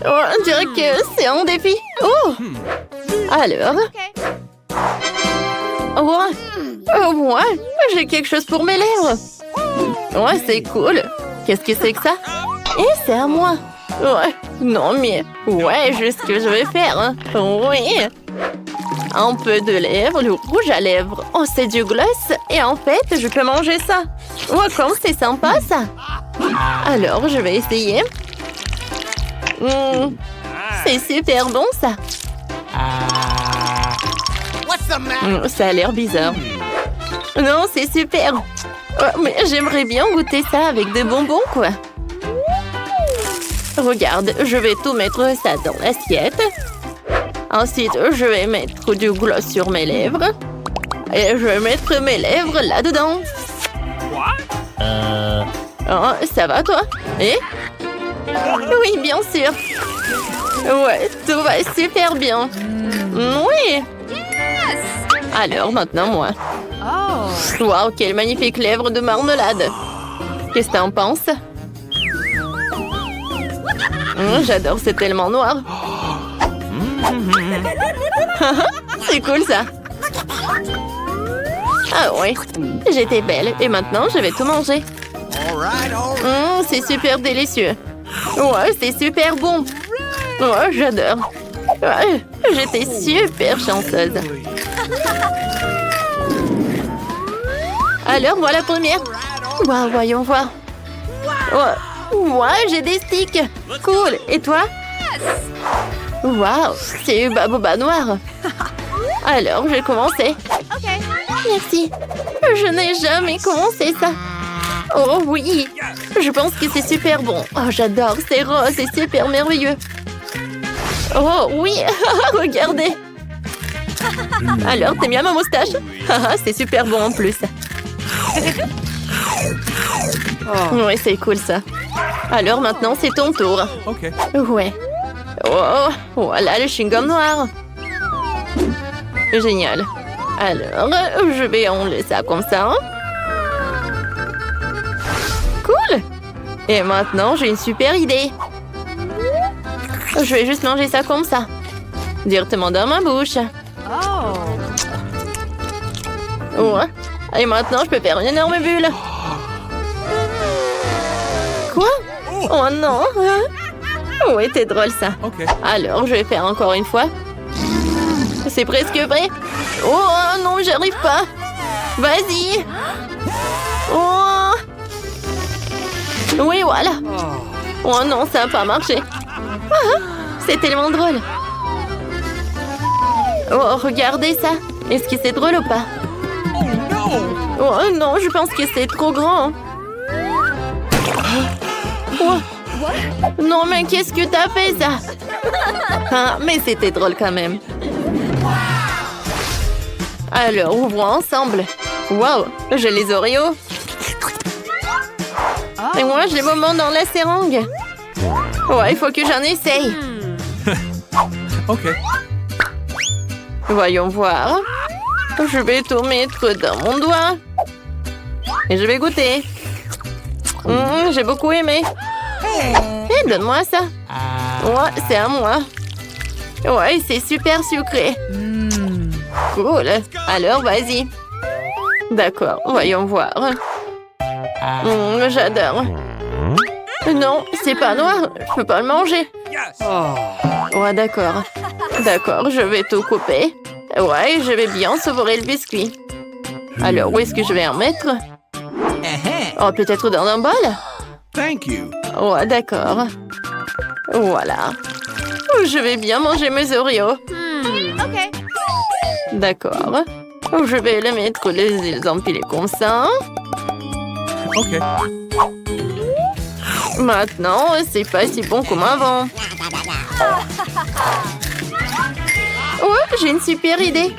Oh, on dirait que c'est un défi. Oh! Alors? Ouais, j'ai quelque chose pour mes lèvres. Ouais, c'est cool. Qu'est-ce que c'est que ça? Et c'est à moi. Ouais, non mais... Ouais, juste ce que je vais faire. Hein. Oui. Un peu de lèvres, le rouge à lèvres. Oh, c'est du gloss. Et en fait, je peux manger ça. Oh, comme c'est sympa, ça. Alors, je vais essayer. C'est super bon, ça. Ça a l'air bizarre. Non, c'est super. Oh, mais j'aimerais bien goûter ça avec des bonbons, quoi. Regarde, je vais tout mettre ça dans l'assiette. Ensuite, je vais mettre du gloss sur mes lèvres. Et je vais mettre mes lèvres là-dedans. Oh, ça va, toi? Et? Oui, bien sûr. Ouais, tout va super bien. Oui. Alors, maintenant, moi. Wow, quelle magnifique lèvre de marmelade. Qu'est-ce que t'en penses? J'adore, c'est tellement noir. C'est cool, ça. Ah oui, j'étais belle. Et maintenant, je vais tout manger. C'est super délicieux. Ouais, c'est super bon. Ouais, j'adore. Ouais, j'étais super chanceuse. Alors, voilà la première. Wow, voyons voir. Ouais, j'ai des sticks. Cool. Et toi? Wow, c'est Hubba Bubba noir. Alors, je vais commencer. Merci. Je n'ai jamais commencé ça. Oh oui, je pense que c'est super bon. Oh, j'adore, c'est rose, c'est super merveilleux. Oh oui, regardez. Alors, t'aimes bien ma moustache? C'est super bon en plus. Oui, c'est cool ça. Alors maintenant, c'est ton tour. Ouais. Oh, voilà le chewing-gum noir. Génial. Alors, je vais enlever ça comme ça. Cool. Et maintenant, j'ai une super idée. Je vais juste manger ça comme ça. Directement dans ma bouche. Ouais. Et maintenant, je peux faire une énorme bulle. Quoi? Oh non. Oui, t'es drôle ça. Alors, je vais faire encore une fois. C'est presque vrai. Oh non, j'arrive pas. Vas-y. Oh. Oui, voilà. Oh non, ça n'a pas marché. C'est tellement drôle. Oh, regardez ça. Est-ce que c'est drôle ou pas? Oh non, je pense que c'est trop grand. Oh. Non, mais qu'est-ce que t'as fait, ça? Mais c'était drôle quand même. Alors, ouvrons ensemble. Wow, j'ai les Oreos. Et moi, j'ai les moments dans la seringue. Ouais, il faut que j'en essaye. Voyons voir. Je vais tout mettre dans mon doigt. Et je vais goûter. J'ai beaucoup aimé. Et donne-moi ça. Ouais, c'est à moi. Ouais, c'est super sucré. Cool. Alors, vas-y. D'accord, voyons voir. J'adore. Non, c'est pas noir. Je peux pas le manger. Ouais, d'accord. D'accord, je vais tout couper. Ouais, je vais bien savourer le biscuit. Alors, où est-ce que je vais en mettre? Oh, peut-être dans un bol? Ouais, d'accord. Voilà. Je vais bien manger mes Oreos. D'accord. Je vais les mettre les empilés comme ça. Maintenant, c'est pas si bon comme avant. Ouais, j'ai une super idée.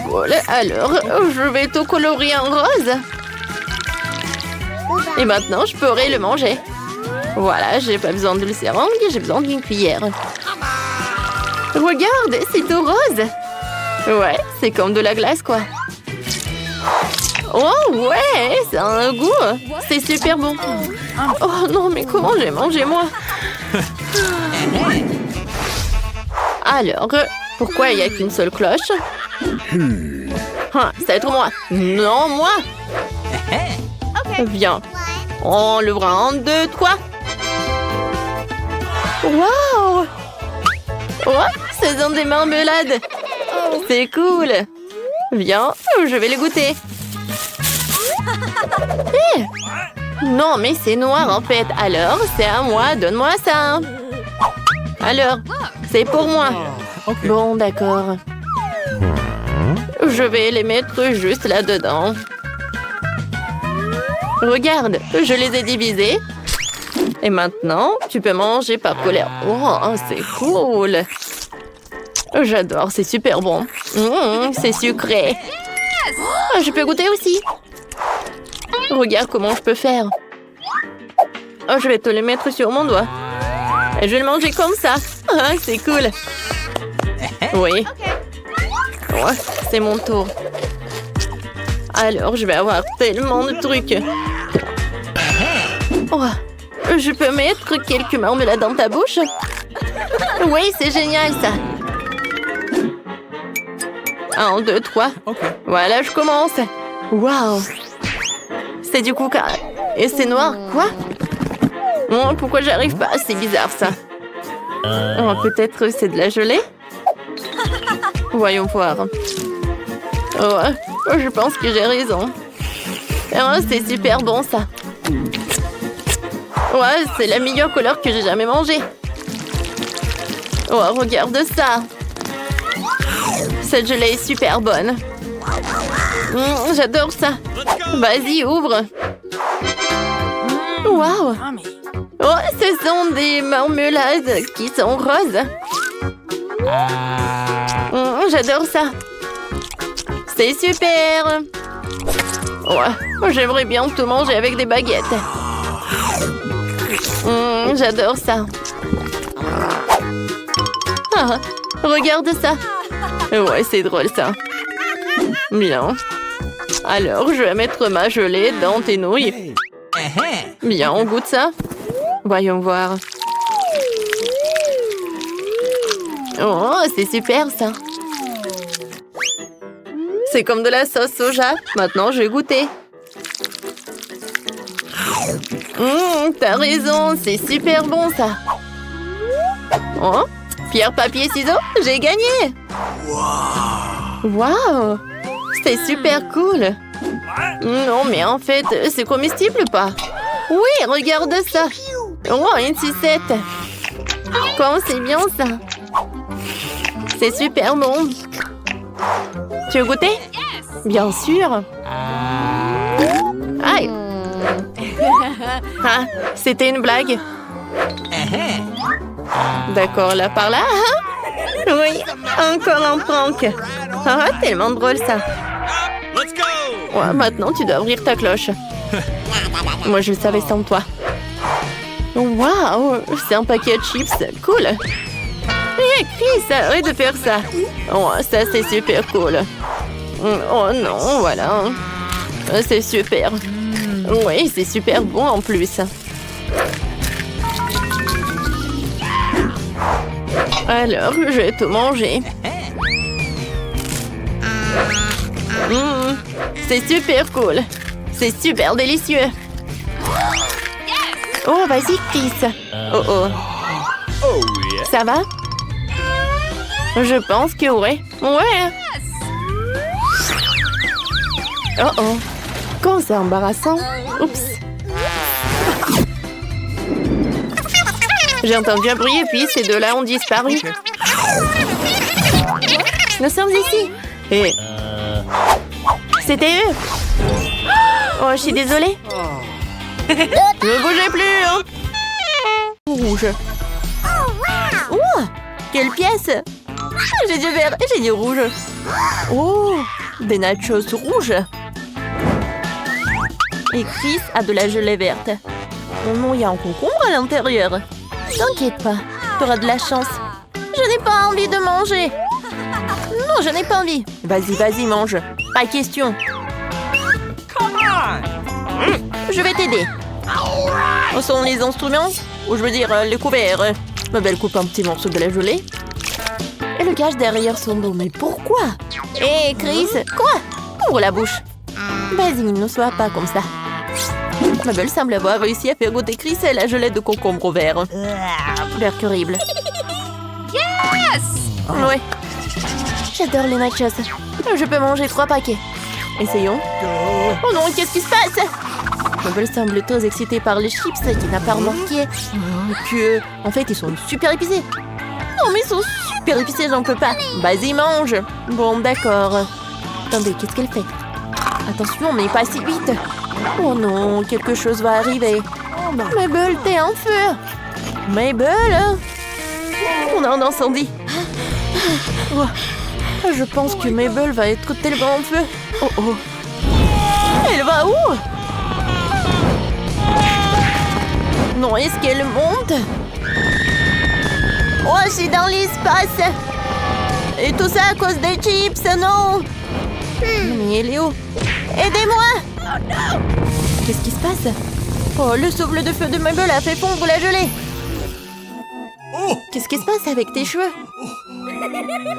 Voilà, alors, je vais tout colorier en rose. Et maintenant, je pourrai le manger. Voilà, j'ai pas besoin de seringue, j'ai besoin d'une cuillère. Regarde, c'est tout rose. Ouais, c'est comme de la glace, quoi. Oh ouais, ça a un goût. C'est super bon. Oh non, mais comment j'ai mangé moi? Alors, pourquoi il n'y a qu'une seule cloche? Ah, ça va être moi. Non, moi. Viens. On l'ouvre en 1, 2, 3. Waouh! Oh, ce sont des marmelades. C'est cool. Viens, je vais les goûter. Non, mais c'est noir en fait. Alors, c'est à moi. Donne-moi ça. Alors, c'est pour moi. Bon, d'accord. Je vais les mettre juste là-dedans. Regarde, je les ai divisés. Et maintenant, tu peux manger par colère. Oh, c'est cool. J'adore, c'est super bon. C'est sucré. Oh, je peux goûter aussi. Regarde comment je peux faire. Oh, je vais te le mettre sur mon doigt. Et je vais le manger comme ça. Ah, c'est cool. Oui. Ouais, c'est mon tour. Alors, je vais avoir tellement de trucs. Oh, je peux mettre quelques marmelades dans ta bouche? Oui, c'est génial ça. 1, 2, 3. Voilà, je commence. Waouh. C'est du coca. Et c'est noir, quoi? Oh, pourquoi j'arrive pas? C'est bizarre ça. Oh, peut-être c'est de la gelée? Voyons voir. Oh, je pense que j'ai raison. Oh, c'est super bon ça. Ouais, c'est la meilleure couleur que j'ai jamais mangée. Oh, regarde ça. Cette gelée est super bonne. J'adore ça. Vas-y, ouvre. Waouh. Oh, ce sont des marmelades qui sont roses. J'adore ça. C'est super. Ouais, j'aimerais bien tout manger avec des baguettes. J'adore ça. Ah, regarde ça. Ouais, c'est drôle ça. Bien. Alors, je vais mettre ma gelée dans tes nouilles. Bien, on goûte ça. Voyons voir. Oh, c'est super ça. C'est comme de la sauce soja. Maintenant, je vais goûter. T'as raison, c'est super bon ça. Oh, pierre, papier, ciseaux, j'ai gagné. Waouh, c'est super cool. Non, mais en fait, c'est comestible ou pas? Oui, regarde ça. Oh, une sucette. Comment c'est bien ça. C'est super bon. Tu veux goûter? Bien sûr. Aïe. Ah, c'était une blague. D'accord, là par là. Oui, encore un prank. Ah, tellement drôle ça. Ouais, maintenant tu dois ouvrir ta cloche. Moi je le savais sans toi. Waouh, c'est un paquet de chips, cool. Hé, Chris, arrête de faire ça. Oh, ça c'est super cool. Oh non, voilà. C'est super. Oui, c'est super bon en plus. Alors, je vais tout manger. C'est super cool. C'est super délicieux. Oh, vas-y, Chris. Oh, oh. Ça va? Je pense que ouais. Ouais. Oh, oh. Quand c'est embarrassant. Oups. J'ai entendu un bruit et puis ces deux-là ont disparu. Nous sommes ici. Et... c'était eux. Oh, je suis désolée. Ne bougez plus, hein. Rouge. Oh, quelle pièce. J'ai du vert et j'ai du rouge. Oh, des nachos rouges. Et Chris a de la gelée verte. Oh non, il y a un concombre à l'intérieur. T'inquiète pas, t'auras de la chance. Je n'ai pas envie de manger. Non, je n'ai pas envie. Vas-y, vas-y, mange. Pas question. Je vais t'aider. Où sont les instruments? Ou je veux dire, les couverts. Mabel coupe un petit morceau de la gelée. Et le cache derrière son dos. Mais pourquoi? Hé, Chris! Quoi? Ouvre la bouche. Vas-y, ne sois pas comme ça. Mabel semble avoir réussi à faire goûter Chris la gelée de concombre au vert. L'air horrible. Yes! Ouais. J'adore les nachos. Je peux manger 3 paquets. Essayons. Oh non, qu'est-ce qui se passe? Mabel semble très excitée par les chips qui n'a pas remarqué que, en fait, ils sont super épicés. Non, mais ils sont super épicés, j'en peux pas. Vas-y, mange. Bon, d'accord. Attendez, qu'est-ce qu'elle fait? Attention, mais pas si vite. Oh non, quelque chose va arriver. Mabel, t'es en feu. Mabel, on a un incendie. Oh. Je pense que Mabel va être tellement en feu. Oh oh. Elle va où? Non, est-ce qu'elle monte? Oh, c'est dans l'espace. Et tout ça à cause des chips, non? Mais elle est où? Aidez-moi! Qu'est-ce qui se passe? Oh, le souffle de feu de Mabel a fait fondre la gelée. Qu'est-ce qui se passe avec tes cheveux?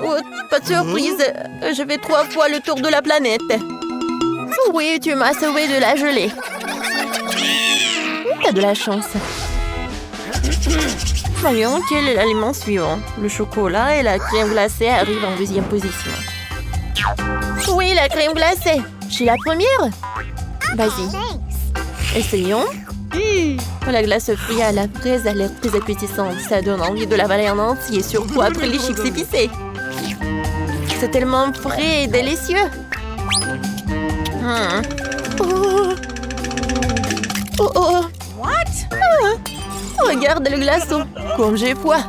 Oh, pas de surprise. Je fais 3 fois le tour de la planète. Oui, tu m'as sauvé de la gelée. T'as de la chance. Voyons, quel est l'aliment suivant? Le chocolat et la crème glacée arrivent en deuxième position. Oui, la crème glacée. Je suis la première. Vas-y. Essayons. La glace fruit à la fraise a l'air très appétissante. Ça donne envie de l'avaler en entier, surtout après les chips épicés. C'est tellement frais et délicieux. Oh. Oh oh. Regarde le glaçon. Comme j'ai froid.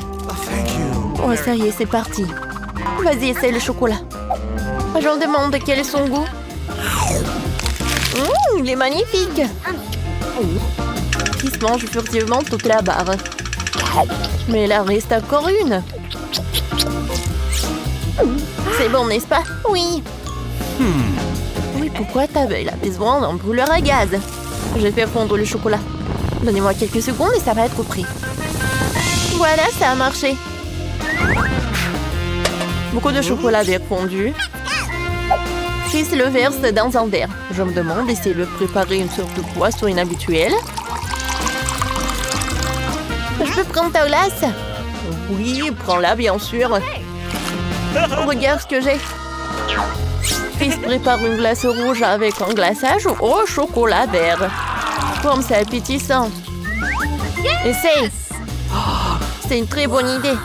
Oh, ça y est, c'est parti. Vas-y, essaye le chocolat. J'en demande quel est son goût. Il est magnifique. Qui se mange furtivement toute la barre. Mais il en reste encore une. C'est bon, n'est-ce pas? Oui. Oui, pourquoi t'avais la besoin d'un brûleur à gaz? Je vais faire fondre le chocolat. Donnez-moi quelques secondes et ça va être prêt. Voilà, ça a marché. Beaucoup de chocolat vert fondu. Chris le verse dans un verre. Je me demande s'il veut préparer une sorte de boisson inhabituelle. Je peux prendre ta glace? Oui, prends-la bien sûr. Regarde ce que j'ai. Chris prépare une glace rouge avec un glaçage au chocolat vert. Comme c'est appétissant. Essaye. C'est une très bonne idée.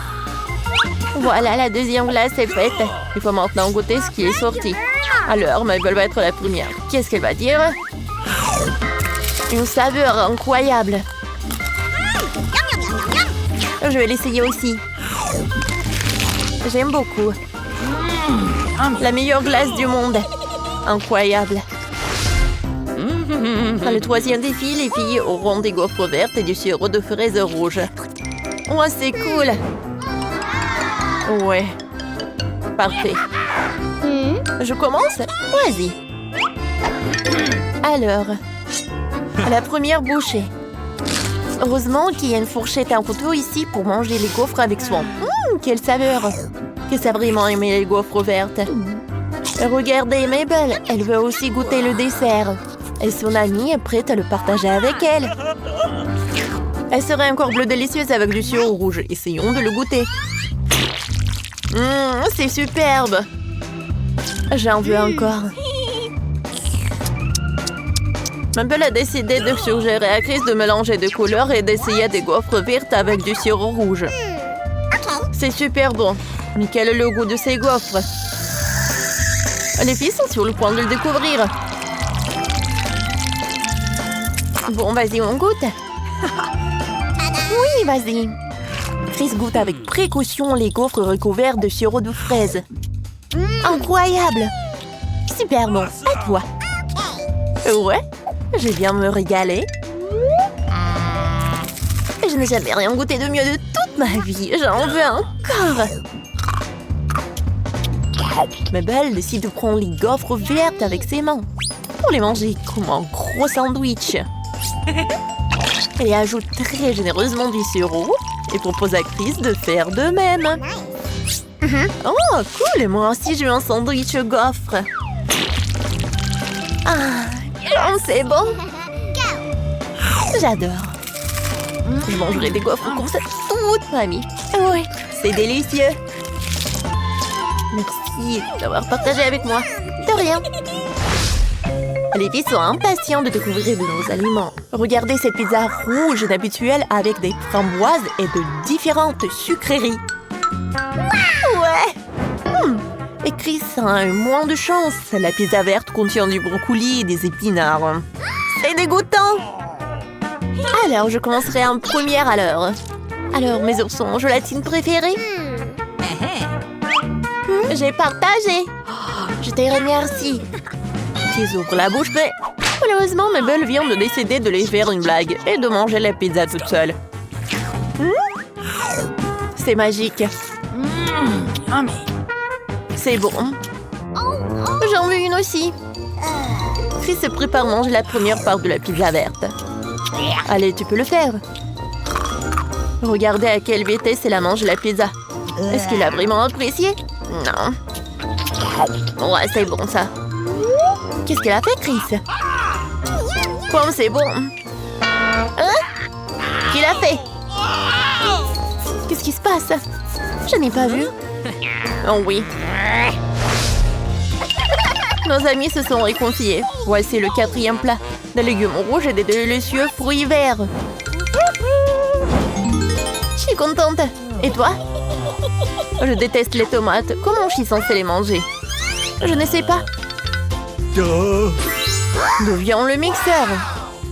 Voilà, la deuxième glace est faite. Il faut maintenant goûter ce qui est sorti. Alors, Mabel va être la première. Qu'est-ce qu'elle va dire? Une saveur incroyable. Je vais l'essayer aussi. J'aime beaucoup. La meilleure glace du monde. Incroyable. Dans le troisième défi, les filles auront des gaufres vertes et du sirop de fraises rouges. Oh, c'est cool. Ouais. Parfait. Je commence? Vas-y. Alors, la première bouchée. Heureusement qu'il y a une fourchette et un couteau ici pour manger les gaufres avec soin. Quelle saveur! Que ça a vraiment aimé les gaufres vertes. Regardez Mabel, elle veut aussi goûter le dessert. Et son amie est prête à le partager avec elle. Elle serait encore plus délicieuse avec du sirop rouge. Essayons de le goûter. C'est superbe. J'en veux encore. Mabel a décidé de suggérer à Chris de mélanger des couleurs et d'essayer des gaufres vertes avec du sirop rouge. C'est super bon. Mais quel est le goût de ces gaufres? Les filles sont sur le point de le découvrir. Bon, vas-y, on goûte. Oui, vas-y. Chris goûte avec précaution les gaufres recouverts de sirop de fraise. Incroyable! Super bon. À toi. Ouais, je viens me régaler. Je n'ai jamais rien goûté de mieux de toute ma vie. J'en veux encore. Mabel décide de prendre les gaufres vertes avec ses mains. pour les manger comme un gros sandwich. Elle ajoute très généreusement du sirop et propose à Chris de faire de même. Oh, cool! Moi aussi, j'ai eu un sandwich gaufre. Ah, c'est bon. J'adore. Je mangerai des gaufres comme ça toute ma vie. Oui, c'est délicieux. Merci d'avoir partagé avec moi. De rien. Les filles sont impatientes de découvrir de nouveaux aliments. Regardez cette pizza rouge inhabituelle avec des framboises et de différentes sucreries. Ouais! Et Chris a eu moins de chance. La pizza verte contient du brocoli et des épinards. C'est dégoûtant! Alors, je commencerai en première alors. Alors, mes oursons en gélatine préférés? J'ai partagé! Je te remercie. Ils ouvrent la bouche, mais malheureusement, Mabel vient de décider de les faire une blague et de manger la pizza toute seule. C'est magique. C'est bon. J'en veux une aussi. Chris se prépare à manger la première part de la pizza verte. Allez, tu peux le faire. Regardez à quelle vitesse elle a mangé la pizza. Est-ce qu'il a vraiment apprécié? Non. Ouais, c'est bon ça. Qu'est-ce qu'elle a fait, Chris? Comme c'est bon. Hein? Qui l'a fait? Qu'est-ce qui se passe? Je n'ai pas vu. Oh oui. Nos amis se sont réconciliés. Voici le 4e plat. Des légumes rouges et des délicieux fruits verts. Je suis contente. Et toi? Je déteste les tomates. Comment je suis censée les manger? Je ne sais pas. D'où vient le mixeur?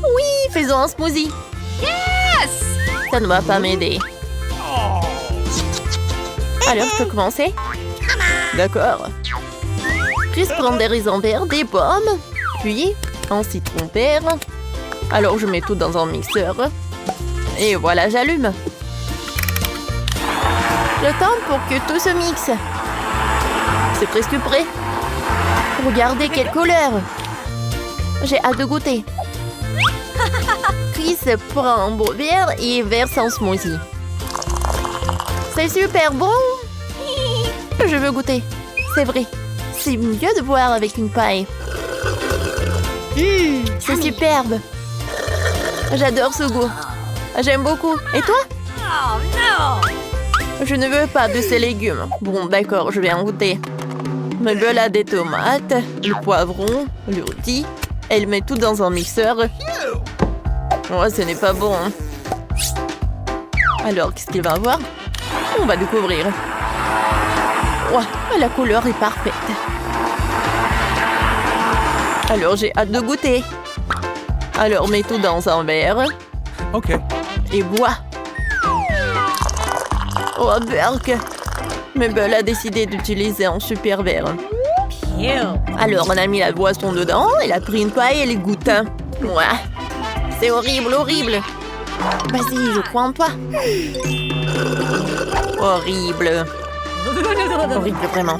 Oui, faisons un smoothie. Yes! Ça ne va pas m'aider. Alors, je peux commencer? D'accord. Chris prend des raisins verts, des pommes, puis un citron vert. Alors, je mets tout dans un mixeur. Et voilà, j'allume. Le temps pour que tout se mixe. C'est presque prêt. Regardez quelle couleur. J'ai hâte de goûter. Chris prend un beau verre et verse un smoothie. C'est super bon. Je veux goûter. C'est vrai. C'est mieux de boire avec une paille. C'est superbe. J'adore ce goût. J'aime beaucoup. Et toi? Oh non! Je ne veux pas de ces légumes. Bon, d'accord, je vais en goûter. Mabel a des tomates, le poivron, le rôti. Elle met tout dans un mixeur. Oh, ce n'est pas bon. Alors, qu'est-ce qu'il va avoir? On va découvrir. Oh, la couleur est parfaite. Alors, j'ai hâte de goûter. Alors, mets tout dans un verre. OK. Et bois. Oh, Burke. Mabel a décidé d'utiliser un super verre. Alors, on a mis la boisson dedans, elle a pris une paille et les goûte. Ouais. C'est horrible, horrible. Vas-y, je crois en toi. Horrible. Horrible, vraiment.